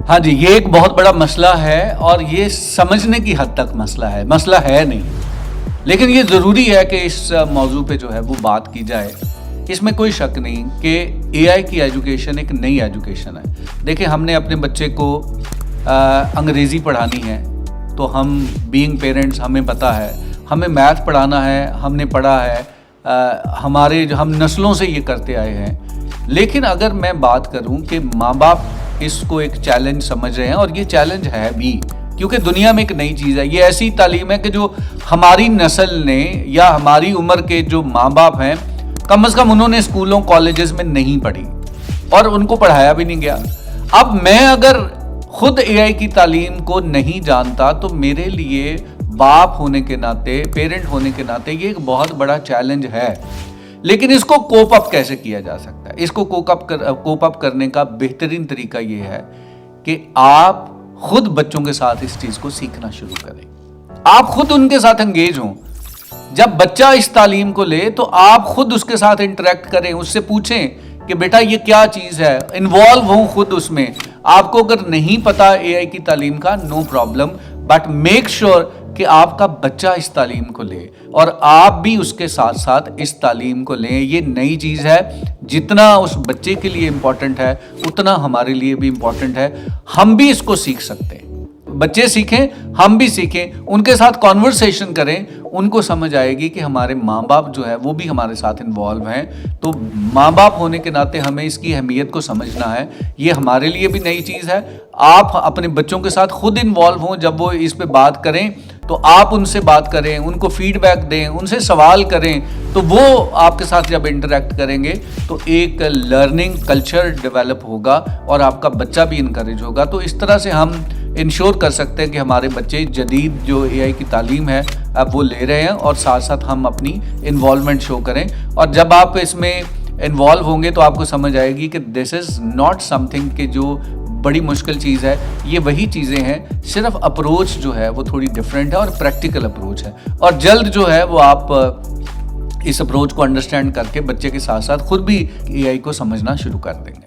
ہاں جی، یہ ایک بہت بڑا مسئلہ ہے اور یہ سمجھنے کی حد تک مسئلہ ہے نہیں، لیکن یہ ضروری ہے کہ اس موضوع پہ جو ہے وہ بات کی جائے۔ اس میں کوئی شک نہیں کہ اے آئی کی ایجوکیشن ایک نئی ایجوکیشن ہے۔ دیکھیں، ہم نے اپنے بچے کو انگریزی پڑھانی ہے تو ہم بینگ پیرنٹس ہمیں پتہ ہے، ہمیں میتھ پڑھانا ہے، ہم نے پڑھا ہے، ہم نسلوں سے یہ کرتے آئے ہیں۔ لیکن اگر میں بات کروں کہ ماں باپ اس کو ایک چیلنج سمجھ رہے ہیں، اور یہ چیلنج ہے بھی، کیونکہ دنیا میں ایک نئی چیز ہے، یہ ایسی تعلیم ہے کہ جو ہماری نسل نے یا ہماری عمر کے جو ماں باپ ہیں، کم از کم انہوں نے اسکولوں کالجز میں نہیں پڑھی اور ان کو پڑھایا بھی نہیں گیا۔ اب میں اگر خود اے آئی کی تعلیم کو نہیں جانتا تو میرے لیے باپ ہونے کے ناطے، پیرنٹ ہونے کے ناطے یہ ایک بہت بڑا چیلنج ہے۔ لیکن اس کو کوپ اپ کیسے کیا جا سکتا ہے؟ اس کو کوپ اپ کرنے کا بہترین طریقہ یہ ہے کہ آپ خود بچوں کے ساتھ اس چیز کو سیکھنا شروع کریں، آپ خود ان کے ساتھ انگیج ہوں۔ جب بچہ اس تعلیم کو لے تو آپ خود اس کے ساتھ انٹریکٹ کریں، اس سے پوچھیں کہ بیٹا یہ کیا چیز ہے، انوالو ہوں خود اس میں۔ آپ کو اگر نہیں پتا اے آئی کی تعلیم کا، no problem, but make sure کہ آپ کا بچہ اس تعلیم کو لے اور آپ بھی اس کے ساتھ ساتھ اس تعلیم کو لیں۔ یہ نئی چیز ہے، جتنا اس بچے کے لیے امپورٹنٹ ہے اتنا ہمارے لیے بھی امپورٹنٹ ہے۔ ہم بھی اس کو سیکھ سکتے ہیں، بچے سیکھیں، ہم بھی سیکھیں، ان کے ساتھ کانورسیشن کریں، ان کو سمجھ آئے گی کہ ہمارے ماں باپ جو ہے وہ بھی ہمارے ساتھ انوالو ہیں۔ تو ماں باپ ہونے کے ناطے ہمیں اس کی اہمیت کو سمجھنا ہے، یہ ہمارے لیے بھی نئی چیز ہے۔ آپ اپنے بچوں کے ساتھ خود انوالو ہوں، جب وہ اس پہ بات کریں تو آپ ان سے بات کریں، ان کو فیڈ بیک دیں، ان سے سوال کریں، تو وہ آپ کے ساتھ جب انٹریکٹ کریں گے تو ایک لرننگ کلچر ڈیولپ ہوگا اور آپ کا بچہ بھی انکریج ہوگا۔ تو اس طرح سے ہم انشور کر سکتے ہیں کہ ہمارے بچے جدید جو اے آئی کی تعلیم ہے اب وہ لے رہے ہیں، اور ساتھ ساتھ ہم اپنی انوالومنٹ شو کریں۔ اور جب آپ اس میں انوالو ہوں گے تو آپ کو سمجھ آئے گی کہ دس از ناٹ سم تھنگ کہ جو بڑی مشکل چیز ہے، یہ وہی چیزیں ہیں، صرف اپروچ جو ہے وہ تھوڑی ڈیفرنٹ ہے اور پریکٹیکل اپروچ ہے، اور جلد جو ہے وہ آپ اس اپروچ کو انڈرسٹینڈ کر کے بچے کے ساتھ ساتھ خود بھی اے آئی کو سمجھنا شروع کر دیں گے۔